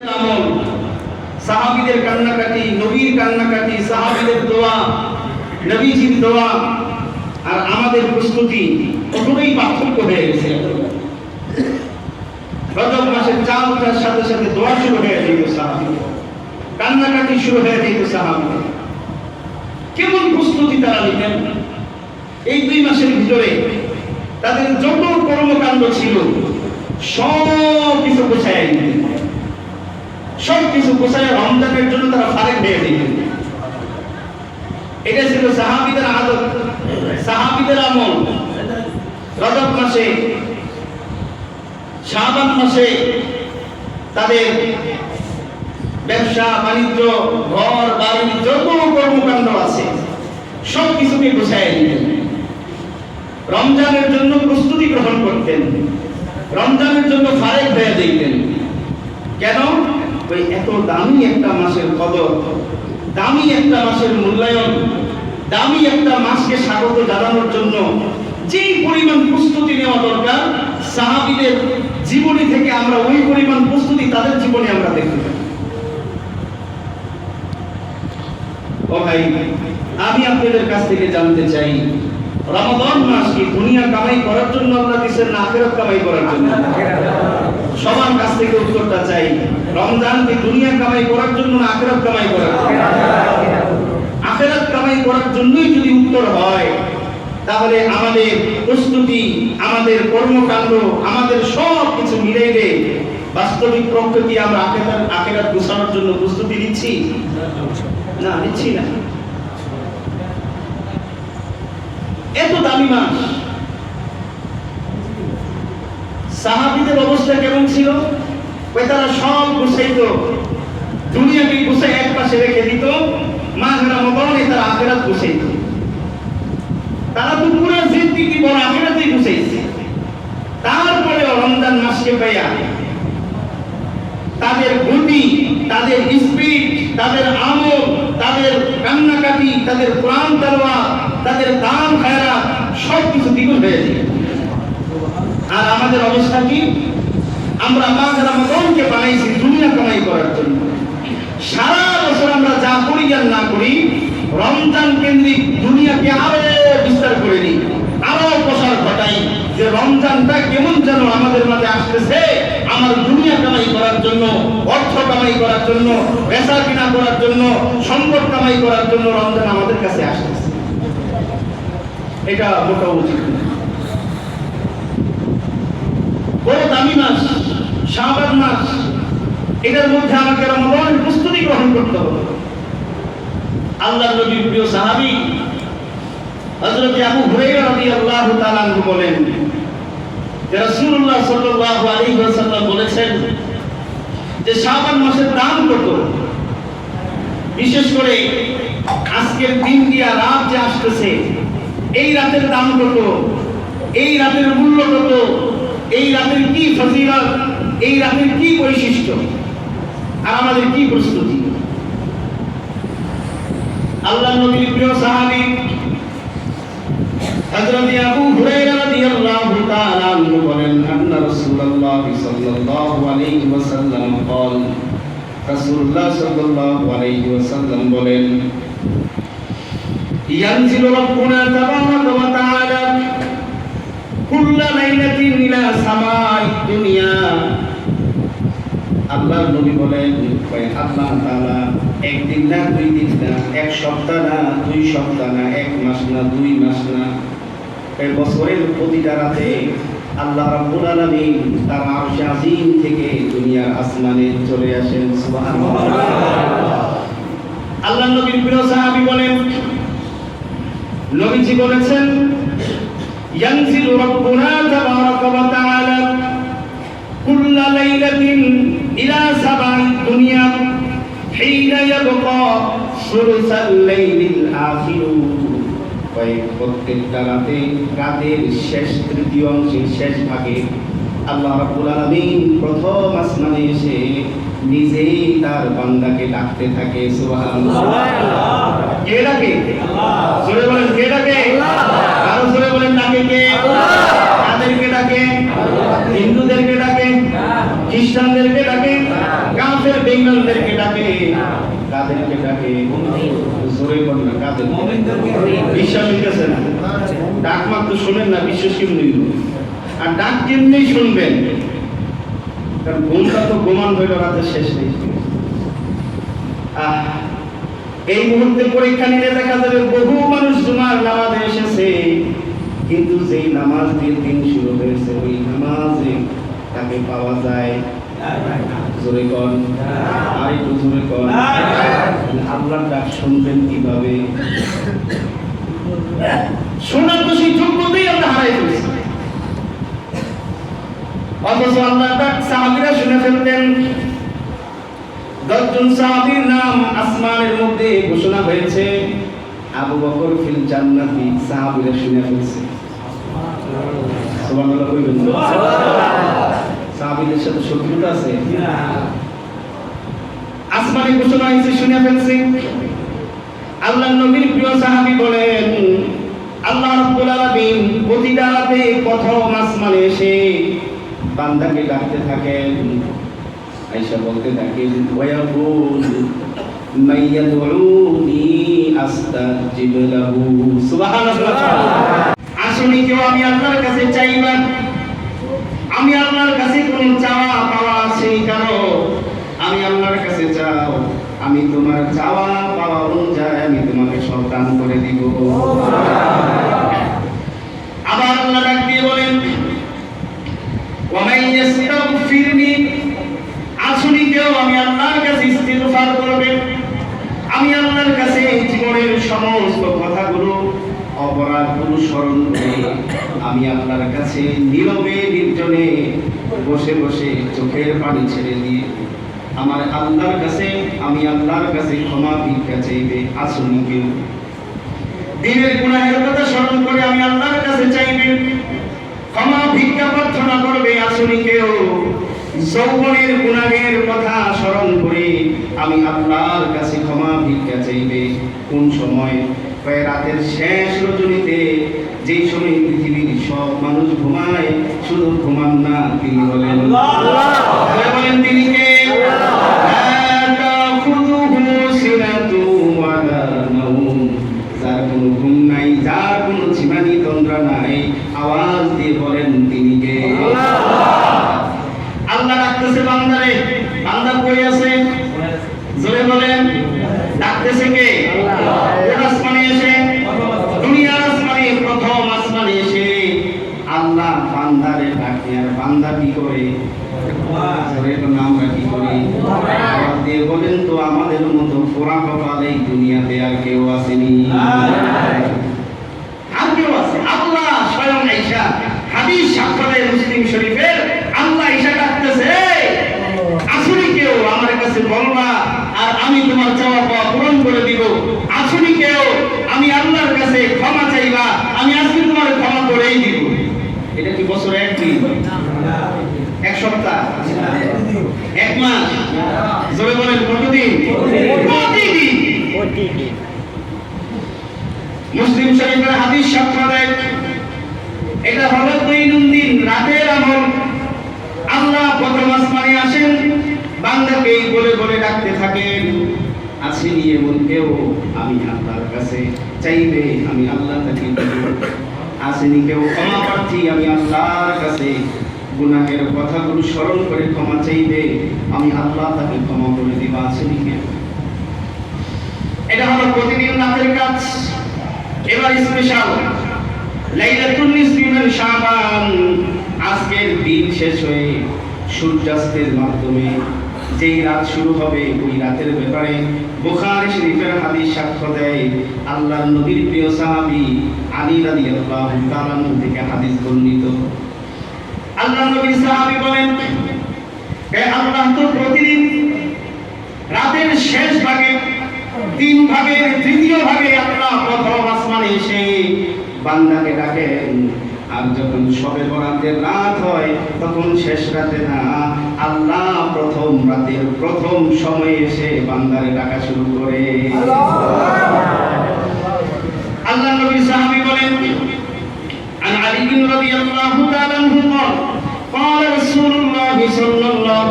আমল, সাহাবীদের কান্নাকাটি, নবীর কান্নাকাটি, সাহাবীদের দোয়া, নবীজির দোয়া আর আমাদের প্রস্তুতি কতটাই পার্থক্য হয়ে গেছে। রজব মাসের চাল ওঠার সাথে সাথে দোয়া শুরু হয়ে যেত সাহাবীদের, কান্নাকাটি শুরু হয়ে যেত সাহাবীদের। কেমন প্রস্তুতি তারা নিতেন! এই 2 মাসের ভিতরে তাদের যত কর্মকাণ্ড ছিল সব কিছু গোছায় নিতেন, সব কিছু গোছায় রমজানের জন্য তারা ফারেক হয়ে যেতেন। এটা ছিল সাহাবীদের আদত, সাহাবীদের আমল। রজব মাসে, শাবান মাসে তাদের ব্যবসা বাণিজ্য, ঘর বাড়ি যত কর্মকাণ্ড আছে সব কিছুকে গোছায় নিতেন। রমজানের জন্য প্রস্তুতি গ্রহণ করতেন, রমজানের জন্য ফারেক হয়ে যেতেন। কেন? ওই এত দামি একটা মাসের কদর, দামি একটা মাসের মূল্যায়ন, দামি একটা মাসকে স্বাগত জানানোর জন্য যেই পরিমাণ প্রস্তুতি নেওয়া দরকার, সাহাবীদের জীবনী থেকে আমরা ওই পরিমাণ প্রস্তুতি তাদের জীবনে আমরা দেখতে পাই। ও ভাই, আমি আপনাদের কাছ থেকে জানতে চাই, রমাদান মাস কি দুনিয়া কামাই করার জন্য আল্লাহ দিয়েছেন না আখিরাত কামাই করার জন্য? সবার কাছ থেকে উত্তরটা চাই। রমজান কি দুনিয়া কামাই করার জন্য না আখিরাত কামাই করার জন্য? আখিরাত কামাই করার জন্যই যদি উত্তর হয়, তাহলে আমাদের প্রস্তুতি, আমাদের কর্মকাণ্ড, আমাদের সব কিছু মিলাইলে বাস্তবিক পক্ষে কি আমরা আখিরাত গোছানোর জন্য প্রস্তুতি নিচ্ছি? না, নিচ্ছি না। এত দামি মাস, সাহাবীদের অবস্থা কেমন ছিল? তারা সব গুছাইত, দুনিয়াকে গুছাই এক পাশে রেখে দিত, মাহে রমজানে তারা আখিরাত গুছাইত। তারা তো পুরো জিন্দেগি বড় আখিরাতেই গুছাইছে। তারপরে রমজান মাসকে পাইয়া তাদের গতি, তাদের স্পিড, তাদের আমল, তাদের কান্নাকাটি, তাদের কোরআন তেলাওয়াত, তাদের দান খায়রাত সব কিছু দ্বিগুণ হয়ে যায়। আর আমাদের অবস্থা কি? আমরা মাহে রমজানকে বানাইছি দুনিয়া কামাই করার জন্য। সারা বছর আমরা যা করি আর না করি, রমজান কেন্দ্রিক দুনিয়াকে আরো বিস্তার করে নিই, আরো প্রসার ঘটাই, যে রমজানটা কেমন যেন আমাদের মাঝে আসতেছে। আমার দুনিয়া কামাই করার জন্য, অর্থ কামাই করার জন্য, বেচা কিনা করার জন্য, সম্পদ কামাই করার জন্য রমজান আমাদের কাছে আসতেছে। এটা মোটা উচিত না। বড় দামি মাস শাবান মাস, এটার মধ্যে আমাকে রমজানের প্রস্তুতি গ্রহণ করতে হবে। আল্লাহর নবীর প্রিয় সাহাবী হযরত আবু হুরায়রা রাদিয়াল্লাহু তাআলা আনহু বলেন যে রাসূলুল্লাহ সাল্লাল্লাহু আলাইহি ওয়াসাল্লাম বলেছেন যে শাবান মাসের দাম কত, বিশেষ করে আজকের দিন দিয়া রাত যে আসতেছে, এই রাতের দাম কত, এই রাতের মূল্য কত, এই রাতের কি ফজিলত, এই রাতের কি বৈশিষ্ট্য, আর আমাদের কি প্রস্তুতি। আল্লাহর নবীর প্রিয় সাহাবী হযরত আবু হুরায়রা রাদিয়াল্লাহু তাআলা আনহু বলেন, আন্না রাসূলুল্লাহ সাল্লাল্লাহু আলাইহি ওয়াসাল্লাম قال, রাসূলুল্লাহ সাল্লাল্লাহু আলাইহি ওয়াসাল্লাম বলেন, ইয়ানজিলু রাব্বুনা তাবারাকা ওয়া তাআলা কুল্লা লাইলাতিন ইলা সামাঈদ দুনিয়া। আল্লাহর নবী বলেন, আল্লাহ তাআলা একদিন না, 2 দিন না, 1 সপ্তাহ না, 2 সপ্তাহ না, 1 মাস না, 2 মাস না, এই বছরের প্রতিটা রাতে আল্লাহ রাব্বুল আলামিন তার আরশে আজিম থেকে দুনিয়ার আসমানে চলে আসেন। সুবহানাল্লাহ। আল্লাহর নবীর প্রিয় সাহাবী বলেন, নবীজি বলেছেন, ইয়ানজিলু রাব্বুনা তাবারাকা ওয়া তাআলা কুল্লা লাইলাতিন ইলা সামাঈদ দুনিয়া হিনা ইয়াবকা সুলুসাল লাইলিল আখির। প্রত্যেকটা রাতে, রাতের শেষ তৃতীয়াংশের শেষ ভাগে আল্লাহ রাব্বুল আলামিন প্রথম আসমানে এসে নিজেই তার বান্দাকে ডাকতে থাকে। সুবহানাল্লাহ। কে ডাকে? আল্লাহ। জোরে বলেন, কে ডাকে? আল্লাহ। আরো জোরে বলেন, ডাকে কে? আল্লাহ। কাদেরকে ডাকে? আল্লাহ। হিন্দুদেরকে ডাকে? খ্রিস্টানদেরকে ডাকে, কাফের বেঈমানদেরকে ডাকে, কাদেরকে ডাকে? জোরে বল না, কাদের? বিশ্বাস হইতেছে না? ডাক মাত্র শোনেন না, বিশ্বাস কেমনি হইল? আর ডাক কেমনি শুনবেন? কারণ ঘুমটা তো ঘুমান হইল, রাতের শেষ নেই। এই মুহূর্তে পরীক্ষা নিলে দেখা যাবে বহু মানুষ জুমার নামাজে এসেছে, কিন্তু যেই নামাজ দিয়ে দিন শুরু হয়েছে ওই নামাজে তাকে পাওয়া যায়। জোরে কর, আর একটু জোরে কর। আল্লাহর ডাক শুনবেন কিভাবে? শোনার তো সেই যোগ্যতাই আমরা হারাই ফেলছি। অথচ আল্লাহর ডাক সাহাবীরা শুনে ফেলতেন। 10 জন সাহাবীর নাম আসমানের মধ্যে ঘোষণা হয়েছে, আবু বকর ফিল জান্নাতি, সাহাবীরা শুনে ফেলছে। সুবহানাল্লাহ কইবেন না? সাহাবীদের সাথে শত্রুতা আছে না? আসমানে ঘোষণা হয়েছে, শুনে ফেলছে। আল্লাহর নবীর প্রিয় সাহাবী বলেন, আল্লাহ রাব্বুল আলামিন প্রতিটা রাতে প্রথম আসমানে এসে বান্দাকে ডাকতে থাকেন। আয়েশা বলতে থাকেন, ওয়ায়াকুল মাইয়াদউনি আস্তাজিব লাহু। সুবহানাল্লাহ। আসলে কেউ আমি আল্লাহর কাছে চাইবা, আমি আল্লাহর কাছে কোনো চাওয়া পাওয়া আছে কারো, আমি আল্লাহর কাছে চাও, আমি তোমার চাওয়া পাওয়া অনুযায়ী আমি তোমাকে সব দান করে দিব। আবার আল্লাহ ডাক দিয়ে বলেন, ওয়া মাইয়াস্তাগফিরনি, আসলে কেউ আমি আল্লাহর কাছে ইস্তিগফার করবে, আমি আল্লাহর কাছে জীবনের সমস্ত কথাগুলো অপরাধগুলো স্মরণ করে আমি আল্লাহর কাছে নীরবে নির্জনে বসে বসে চোখের পানি ছেড়ে দিয়ে আমার আল্লাহর কাছে, আমি আল্লাহর কাছে ক্ষমা ভিক্ষা চাইবে। আসুনি কেউ দিনের গুনাহের কথা স্মরণ করে আমি আল্লাহর কাছে চাইবে, ক্ষমা ভিক্ষা প্রার্থনা করবে। আসুনি কেউ যৌবনের গুনাহের কথা স্মরণ করে আমি আল্লাহর কাছে ক্ষমা ভিক্ষা চাইবে। কোন সময়? রাতের শেষ রজনীতে, যেই সময় পৃথিবীর সব মানুষ ঘুমায়, শুধু ঘুমান না, তিনি বলেন বলেন তিনি কে? যার কোনো ঘুম নাই, যার কোনো ঝিমানি তন্দ্রা নাই, আওয়াজ দিয়ে বলেন তিনি কে? আল্লাহ ডাকতেছে বান্দারে। বান্দা কই আছে? জোরে বলেন, ডাকতেছে কে? আসমানে এসে, দুনিয়ার আসমানে, প্রথম আসমানে এসে আল্লাহ বান্দারে ডাকে। আর বান্দা কি করে? জোরে বলেন, আমরা কি করি? আওয়াজ দিয়ে বলেন তো, আমাদের মতো পোড়া কপাল এই দুনিয়াতে আর কেউ আসেনি? আর কেউ আছে? আল্লাহ স্বয়ং আয়েশা, হাদিস সাক্ষাতে মুসলিম শরীফের, আল্লাহ আয়েশা ডাকতেছে, আসুনি কেউ আমার কাছে বলবা আর আমি তোমার চাওয়া পাওয়া পূরণ করে দিব। আসুনি কেউ আমি আল্লাহর কাছে ক্ষমা চাইবা, আমি আজকে তোমার ক্ষমা করেই দিব। এটা কি বছরে একদিন, এক সপ্তাহ, এক মাস? জোরে বলেন কতদিন? প্রতিদিন। মুসলিম শরীফের হাদিস সাক্ষ্য দেয়, এটা হলো দৈনন্দিন রাতের আমল। আল্লাহ প্রথম আসমানে আসেন, বান্দাকে বলে বলে ডাকতে থাকেন, আসেনি এমন কেউ আমি আল্লাহর কাছে চাইবে, আমি আল্লাহ তাকে দেব। আসেনি কেউ ক্ষমা প্রার্থী, আমি আল্লাহর কাছে গুনাহের কথাগুলো স্মরণ করে ক্ষমা চাইবে, আমি আল্লাহ তাকে ক্ষমা করে দিব। আসেনি কেউ? এটা হলো প্রতিদিন রাতের কাজ। এবার স্পেশাল লাইলাতুল নিসফি মিন শাবান, আজকের দিন শেষ হয়ে সূর্যাস্তের মাধ্যমে যেই রাত শুরু হবে, ওই রাতের ব্যাপারে বুখারী শরীফের হাদিস সাক্ষ্য দেয়। আল্লাহর নবীর প্রিয় সাহাবী আলী রাদিয়াল্লাহু তাআলা থেকে হাদিস বর্ণিত। আল্লাহর নবীর সাহাবী বলেন, হে আল্লাহ তো প্রতিদিন রাতের শেষ ভাগে, 3 ভাগের তৃতীয় ভাগে আল্লাহ প্রথম আসমানে এসে বান্দাকে ডাকেন। আর যখন শবে বরাতের রাত হয়, তখন শেষ রাতে না, আল্লাহ প্রথম রাতের প্রথম সময়ে এসে বান্দারে ডাকা শুরু করে। আল্লাহ নবী সাহাবী বলেন, আন আলী রাদিয়াল্লাহু তাআলা আনহু قال رسول الله صلى الله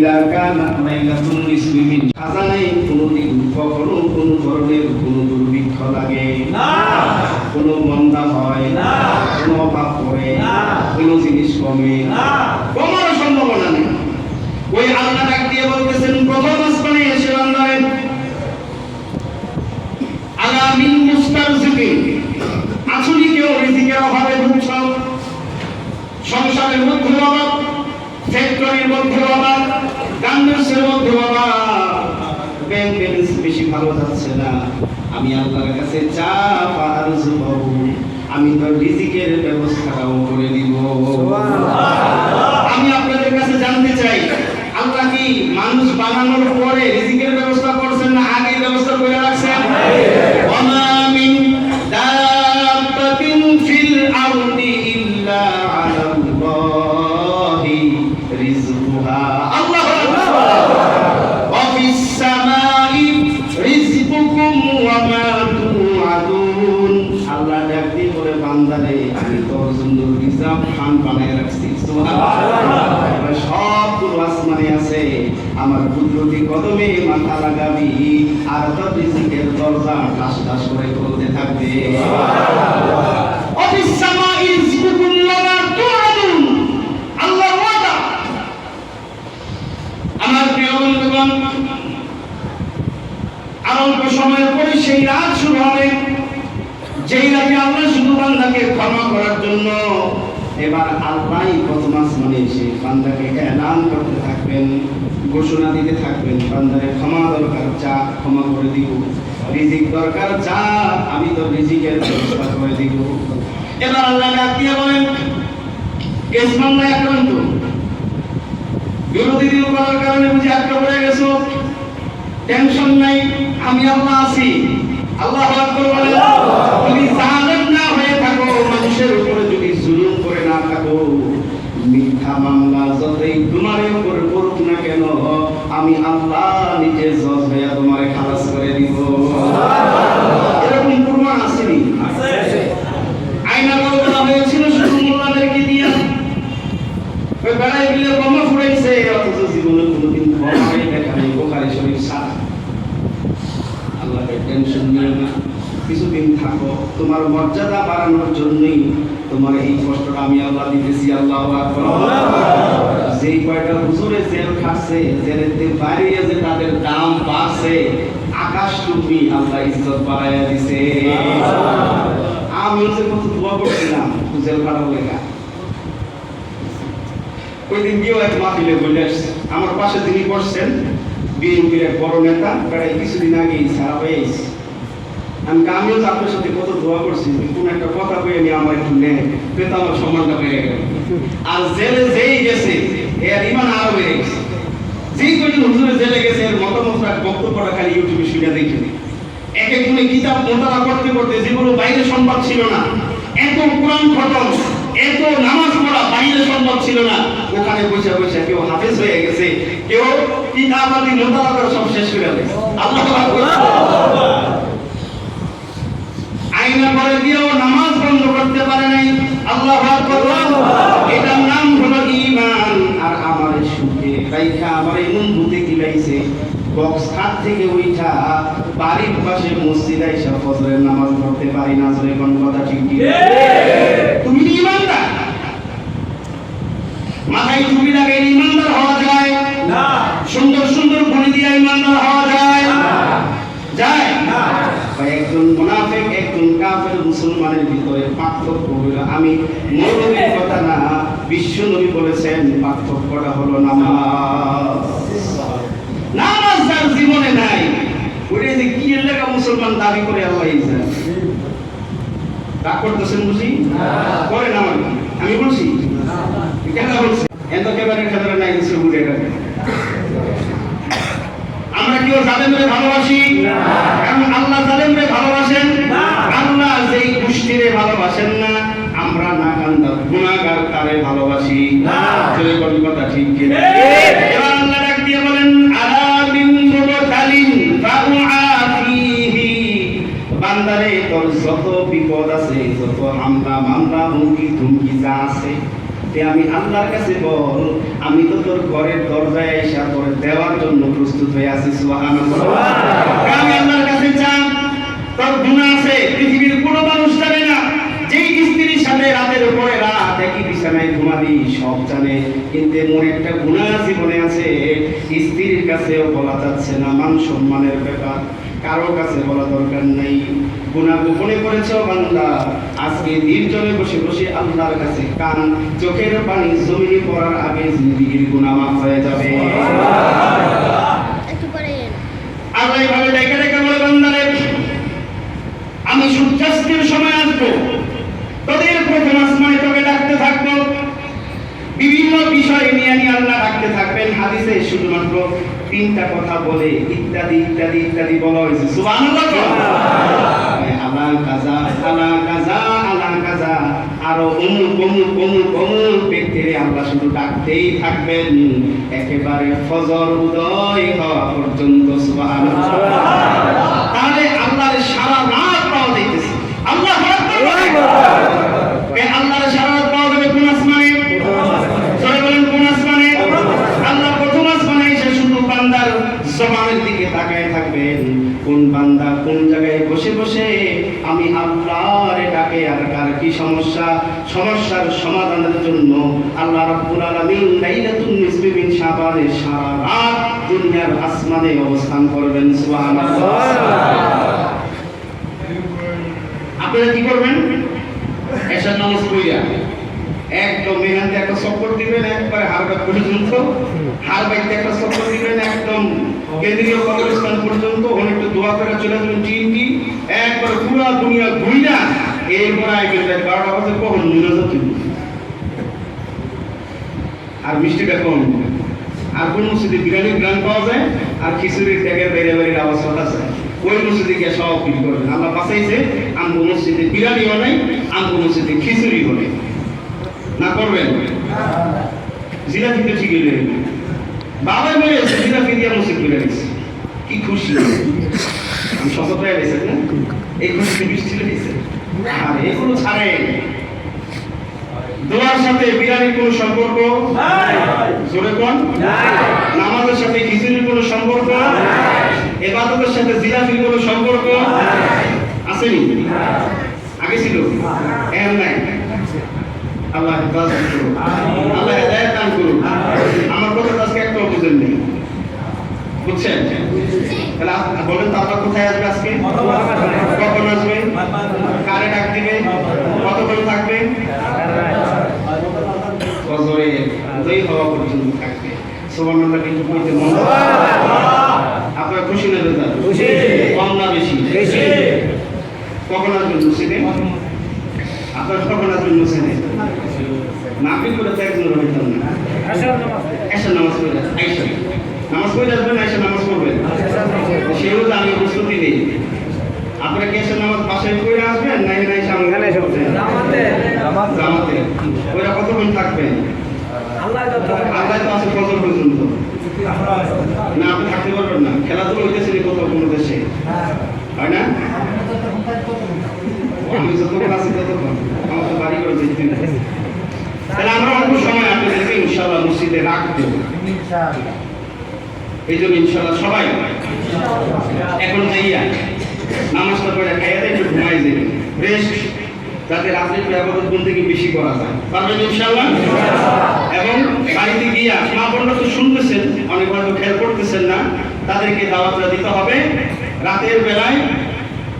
ইদা কানা লাইলাতুন নিসফি মিন খাজানাই কোনদিন কখনো কোনো ধরনের কোনো দুর্ভিক্ষ লাগে না, কোনো মন্দা হয় না, কোনো অভাব পড়ে না, কোনো জিনিস কমে না, কমার সম্ভাবনা নেই। ওই আল্লাহ ডাক দিয়ে বলতেছেন প্রথম আসমানে এসে বান্দারে আলা মিন মুস্তারজিকিন, আসলে কেউ রিজিকের অভাবে ভুগছ, সংসারের মধ্যে অভাব, ফ্যাক্টরির মধ্যে অভাব, গার্মেন্টসের মধ্যে অভাব, ব্যাংক ব্যালেন্স বেশি ভালো যাচ্ছে না, আমি আল্লাহর কাছে চা ফারজুহু, আমি তো রিজিকের ব্যবস্থাও করে দিব। আমি আপনাদের কাছে জানতে চাই, আল্লাহ কি মানুষ বানানোর পরে রিজিকের ব্যবস্থা করছেন না আগে ব্যবস্থা করে রাখছেন? ওয়ামা মিন দাব্বাতিন ফিল আরদি ইল্লা আলাল্লাহি রিজকুহা, আল্লাহু আকবার, ওয়া ফিস সামাই রিজকুকুম ওয়া মা তুআদুন। আল্লাহ ডাক দিয়ে বলে বান্দারে আমি তোর জন্য রিজার্ভ খান বানায় রাখছি। সুবহানাল্লাহ। সবগুলো আসমানে আছে, আমার কুদরতি কদমে মাথা লাগাবি আর তোর রিজিকের দরজা ঠাস ঠাস করে খুলতে থাকবে। সুবহানাল্লাহ। অফিস সামাই রিজকুকুম ওয়া মা তুআদুন, আল্লাহর ওয়াদা। আমার প্রিয় বন্ধুগণ, আর অল্প সময়ের পরে সেই রাত শুরু হবে, যেই রাতে আল্লাহ শুধু বান্দাকে ক্ষমা করার জন্য এবার আল্লাহই প্রথম আসমানে এসে বান্দাকে এলান করতে থাকবেন, ঘোষণা দিতে থাকবেন, বান্দারে ক্ষমা দরকার চা ক্ষমা করে দিব, রিজিক দরকার চা আমি তো রিজিকের ব্যবস্থা করে দিব। এবার আল্লাহ ডাক দিয়ে বলেন কেস মামলায় আক্রান্ত, বিরোধী দিন করার কারণে বুঝি আটকা পড়ে গেছো, টেনশন নাই, আমি আল্লাহ আছি। আল্লাহু আকবার বলেন। যদি জালেম না হয়ে থাকো, মানুষের উপরে যদি জুলুম করে না থাকো, মিথ্যা মামলা যতই তোমার উপরে করুক না কেন, আমি আল্লাহ নিজে জজ হয়ে তোমারে খালাস করে দিব। এরকম প্রমাণ আসেনি? আছে। আইনা বলা হয়েছিল শুধু মোল্লাদেরকে দিয়ে, ওই বেড়াই বিলে বোমা ফুরাইছে, অথচ জীবনে কোনোদিন বোমাই দেখা নেই। বুখারী শরীফ সাথে আল্লাহকে টেনশন নিও না, কিছুদিন থাকো, তোমার মর্যাদা বাড়ানোর জন্যই তোমার এই কষ্টটা আমি আল্লাহ দিতেছি। আল্লাহু আকবার। যেই কয়টা হুজুরে জেল খাটছে, জেলেতে বাইরে যে তাদের দাম বাড়ছে, আকাশ টুপি আল্লাহ ইজ্জত বাড়াইয়া দিছে। আমি হচ্ছে কত দোয়া করছিলাম জেল খাটার লেগা। ওই দিন গিয়েও এক মাহফিলে বলে আসছে, আমার পাশে যিনি বসছেন বিএনপির এক বড় নেতা, প্রায় কিছুদিন আগেই ছাড়া হয়ে গেছে। আমিও আপনার সাথে কত দোয়া করছি, কোন একটা কথা বলে নিয়ে আমার একটু নেয়, কিন্তু আমার সম্মানটা বেড়ে গেল। আর জেলে যেই গেছে এর ইমান আরো বেড়ে গেছে। যেই কয়জন হুজুরে জেলে গেছে এর মতামত বক্তব্যটা খালি ইউটিউবে শুনে দেখে, এক একজনে কিতাব মোতালা করতে করতে যেগুলো বাইরে সম্ভব ছিল না, এত কোরআন খতম, এত নামাজ পড়া বাইরে সম্ভব ছিল না, ওখানে বসে বসে কেউ হাফেজ হয়ে গেছে, কেউ কিতাব আদি মোতালা করে সব শেষ করে দিয়েছে। আল্লাহু আকবার। আইনা করে দিয়েও নামাজ বন্ধ করতে পারে নাই। আল্লাহু আকবার। এটার নাম হলো ঈমান। আর আমার সুখে রাইখা আমার এমন ভূতে গিলাইছে, বক্স খাট থেকে উঠা বাড়ির পাশে মসজিদ আইসা ফজরের নামাজ পড়তে পারি না। জোরে কোন কথা ঠিক কি? তুমি কি ঈমানদার? মাথায় টুপি লাগাই ঈমানদার হওয়া যায় না। সুন্দর সুন্দর ঘড়ি দিয়ে ঈমানদার হওয়া যায় না। যায় না। একজন মুনাফিক একজন কাফের মুসলমানের ভিতরে পার্থক্য হলো, আমি মৌলবীর কথা না, বিশ্ব নবী বলেছেন পার্থক্যটা হলো নামাজ। নামাজ যার জীবনে নাই, ওরে যে কি এলাকা মুসলমান দাবি করে আল্লাহ ইজ্জত রাগ করতেছেন বুঝি করে না? আমি বলছি কেন বলছি? এত কেবারের ক্ষেত্রে নাই কিছু ঘুরে রাখে। আমরা কেউ জালেমরে ভালোবাসি না, কারণ আল্লাহ জালেমরে ভালোবাসেন না। আল্লাহ যেই গোষ্ঠীরে ভালোবাসেন না, আমরা নাকান্দা গুনাহগার তারে ভালোবাসি না। চলে কোন কথা ঠিক কি? এবার আল্লাহ ডাক দিয়ে বলেন আলা মিন মুবতালিন ফাউআফিহি, বান্দারে তোর যত বিপদ আছে, যত হামলা মামলা হুমকি ধুমকি যা আছে, আমি আল্লাহর কাছে বল, আমি তো তোর ঘরের দরজায় এসে তোর দেওয়ার জন্য প্রস্তুত হয়ে আছি। সুবহানাল্লাহ। আমি আল্লাহর কাছে চাই, তোর গুনাহ আছে, পৃথিবীর কোনো মানুষ জানে না। যেই স্ত্রীর সাথে রাতের উপরে রাত একই বিছানায় ঘুমাবি সব জানে, কিন্তু এমন একটা গুনাহ জীবনে আছে স্ত্রীর কাছেও বলা যাচ্ছে না, মান সম্মানের ব্যাপার, কারো কাছে বলা দরকার নেই। গুনাহ গোপনে করেছো বান্দা, আজকে নির্জনে বসে বসে আল্লাহর কাছে কান চোখের পানি জমিনে পড়ার আগে জিন্দেগির গুনাহ মাফ হয়ে যাবে। আল্লাহ এইভাবে ডেকে ডেকে বলে, বান্দারে আমি সূর্যাস্তের সময় আসবো, তোদের প্রথম আসমানে তোকে ডাকতে থাকবো, বিভিন্ন বিষয় নিয়ে আল্লাহ ডাকতে থাকবেন। হাদিসে শুধুমাত্র 3টা কথা বলে ইত্যাদি ইত্যাদি ইত্যাদি বলা হয়েছে। সুবহানাল্লাহ। আলা কাজা আলা কাজা আলা কাজা, আরো অমুক অমুক অমুক অমুক ব্যক্তিরে আল্লাহ শুধু ডাকতেই থাকবেন একেবারে ফজর উদয় হওয়া পর্যন্ত। সুবহানাল্লাহ। তাহলে আল্লাহর সারা রাত পাওয়া যাইতেছে। আল্লাহ আল্লাহর সারা রাত পাওয়া যাবে কোন আসমানে? সবাই বলেন কোন আসমানে? আল্লাহ প্রথম আসমানে এসে শুধু বান্দার জবানের দিকে তাকায় থাকবেন, কোন বান্দা কোন জায়গায় বসে বসে আমি আল্লাহর ডাকে, আর কার কি সমস্যা, সমস্যার সমাধানের জন্য আল্লাহ রাব্বুল আলামিন লাইলাতুন নিসফি মিন শাবানে সারা রাত দুনিয়ার আসমানে অবস্থান করবেন। সুবহানাল্লাহ। আপনারা কি করবেন? এশার নামাজ পড়িয়া একদম মেহান্তে একটা চক্কর দিবেন, একবারে হালকা পর্যন্ত, হার বাইতে একটা চক্কর দিবেন একদম কেন্দ্রীয় কবরস্থান পর্যন্ত, অনেকটা দোয়া করে চলে যাবেন টিনটি, একবার পুরো দুনিয়া ঘুরিয়া এরপর আইবেন 12টা বাজে কখন মিনাজাত দিব। আর মিষ্টিটা কম, আর কোন মসজিদে বিরিয়ানির গ্রান পাওয়া যায় আর খিচুড়ির ট্যাগের বাইরে বাইরে আওয়াজ শোনা যায়, ওই মসজিদে গিয়ে সব ফিল করবেন। আল্লাহ বাঁচাইছে, আমগো মসজিদে বিরিয়ানিও নাই, আমগো মসজিদে খিচুড়িও নাই। না করবেন? জিলাপি তো ঠিকই নেই, বাবা বলে জিলাপি দিয়ে মসজিদ করে দিচ্ছে, কি খুশি আমি শত পেয়ে গেছে না, এই খুশিতে বৃষ্টি লেগেছে। আর এগুলো ছাড়ে দোয়ার সাথে বিরিয়ানির কোনো সম্পর্ক নাই, জোরে কোন নাই। নামাজের সাথে খিচুড়ির কোনো সম্পর্ক নাই, ইবাদতের সাথে জিলাপির কোনো সম্পর্ক নাই। আসেনি? আগে ছিল, এখন নাই। আল্লাহ হেফাজত করুন, আল্লাহ হেদায়েত দান করুন। আমার কথা আজকে একটাও বুঝেন নেই, বুঝছেন? তাহলে বলেন তো আল্লাহ কোথায় আসবে আজকে? কখন আসবে? কারে ডাক দিবে? কতক্ষণ থাকবে? ফজরে উদয় হওয়া পর্যন্ত থাকবে। সুবহানাল্লাহ। কিন্তু কইতে মন আপনারা খুশি না বেজার? খুশি। কম না বেশি? বেশি। কখন আসবেন মসজিদে? আপনারা কখন আসবেন মসজিদে? মাগরিব করে তো একজন রইতাম না, এশার নামাজ পড়ে আইসা নামাজ পড়ে আসবেন, আইসা নামাজ পড়বেন, সেও তো আমি প্রস্তুতি নেই। আপনারা কি এশার নামাজ বাসায় পড়ে আসবেন না এখানে এসে এখানে জামাতে? ওরা কতক্ষণ থাকবেন? আল্লাহ তো আছে ফজর পর্যন্ত না, আপনি থাকতে পারবেন না। খেলাধুলা হইতেছে কোথাও কোনো দেশে, হয় না? আমি যতক্ষণ আছি ততক্ষণ আমার তো বাড়ি করে যেতে হবে। তাহলে আমরা অল্প সময় আপনাদেরকে ইনশাআল্লাহ মসজিদে রাখবো, এই জন্য ইনশাআল্লাহ সবাই এখন যাইয়া নামাজটা পড়ে খাইয়া দেয়, একটু ঘুমাই যাবে, রেস্ট, যাতে রাত্রে ইবাদত বন্দেগী বেশি করা যায়। পারবেন ইনশাআল্লাহ? এবং বাড়িতে গিয়া মা বোনরা তো শুনতেছেন, অনেক হয়তো খেয়াল করতেছেন না, তাদেরকে দাওয়াতটা দিতে হবে। রাতের বেলায়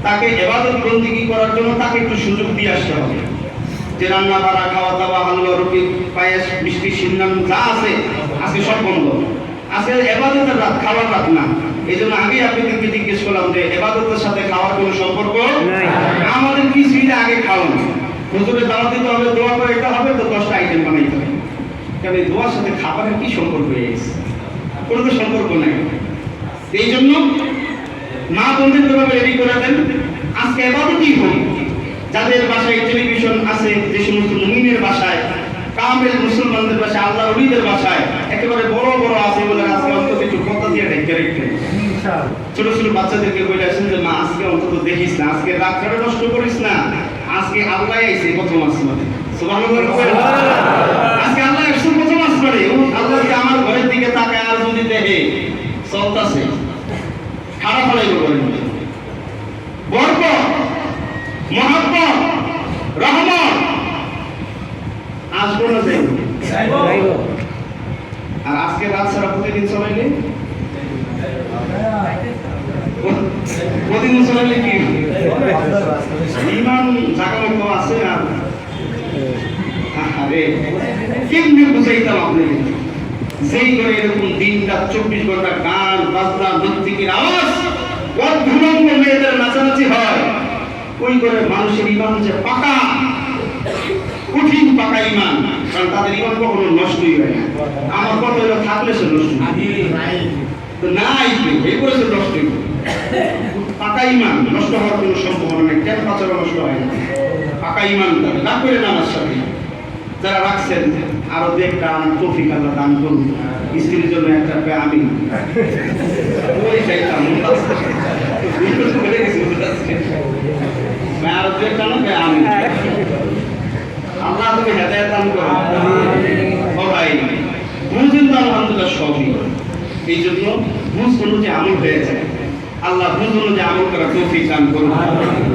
তাকে ইবাদত বন্দেগী করার জন্য তাকে একটু সুযোগ দিয়ে আসতে হবে, যে রান্না বাড়া, খাওয়া দাওয়া, হালুয়া রুটি, পায়েস, মিষ্টি, সিন্নান যা আছে আজকে সব বন্ধ। আজকে ইবাদতের রাত, খাওয়ার রাত না। এই জন্য আগে আপনাদেরকে জিজ্ঞেস করলাম যে ইবাদতের সাথে খাওয়ার কোনো সম্পর্ক নাই। আমাদের কি সুবিধা? আগে খাওয়ান, হুজুরের দাওয়াত দিতে হবে, দোয়া করে এটা হবে, তো 10টা আইটেম বানাইতে হবে। কারণ এই দোয়ার সাথে খাবারের কি সম্পর্ক হয়ে গেছে? কোনো তো সম্পর্ক নাই। এই জন্য মা বোনদের ভাবে রেডি করে দেন, আজকে ইবাদতই হোক। যাদের বাসায় টেলিভিশন আছে, যে সমস্ত মুমিনের বাসায়, কামেল মুসলমানদের বাসায়, আল্লাহ ওলিদের বাসায় একেবারে বড় বড় আছে বলে আজকে অন্তত একটু কথা দিয়ে ঢেকে রেখে ছোট ছোট বাচ্চাদেরকে বলে আসেন যে মা আজকে অন্তত দেখিস না, আজকে রাতটা নষ্ট করিস না, আজকে আল্লাহ আইছে প্রথম আসমানে। সুবহানাল্লাহ বলেন। আজকে আল্লাহ 150 মাস পরে আল্লাহ কি আমার ঘরের দিকে তাকায় আর যদি দেখে চলতেছে খারাপ হলে বলেন বরকত মহব্বত রহমত আসবো না যাইব আর আজকে রাত সারা প্রতিদিন চলাইলে প্রতিদিন চলাইলে কি ইমান জাগানো তো আছে আর আরে কেমনি বুঝাইতাম আপনাকে যেই করে এরকম দিনটা 24 ঘন্টা গান বাজনা নৃত্যের আওয়াজ অর্ধনগ্ন মেয়েদের নাচানাচি হয় ওই করে মানুষের ইমান যে পাকা কঠিন পাকা ইমান কারণ তাদের ইমান কখনো নষ্টই হয় না আমার কথা হলো থাকলে সে নষ্ট তো নাই এই করে সে নষ্ট পাকা ইমান নষ্ট হওয়ার কোনো সম্ভাবনা নেই কেন পাচারা নষ্ট হয় না পাকা ইমান না করে না আমার সাথে যারা রাখছেন আরো দু একটা তৌফিক আল্লাহ দান করুন স্ত্রীর জন্য একটা আমি ওই চাইতাম আরো দু একটা আমি আল্লাহ তুমি হেদায়েত দান করুন ও ভাই বুঝেন তো আলহামদুলিল্লাহ সবই এই জন্য বুঝ অনুযায়ী আমল হয়ে যায় আল্লাহ বুঝ অনুযায়ী আমল করা তৌফিক দান করুন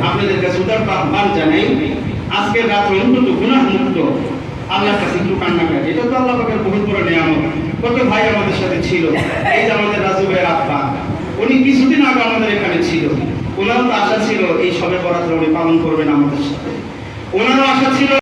আপনাদের কাছে উদারতা আহ্বান জানাই আজকের রাত্রে অন্তত গুনাহ মুক্ত আল্লাহর কাছে একটু কান্না করে এটা তো আল্লাহ পাকের বহুত বড় নিয়ামত কত ভাই আমাদের সাথে ছিল এই যে আমাদের রাজু ভাইয়ের আব্বা উনি কিছুদিন আগে আমাদের এখানে ছিল ওনারও তো আশা ছিল এই সবে বরাত উনি পালন করবেন আমাদের সাথে ওনারও আশা ছিল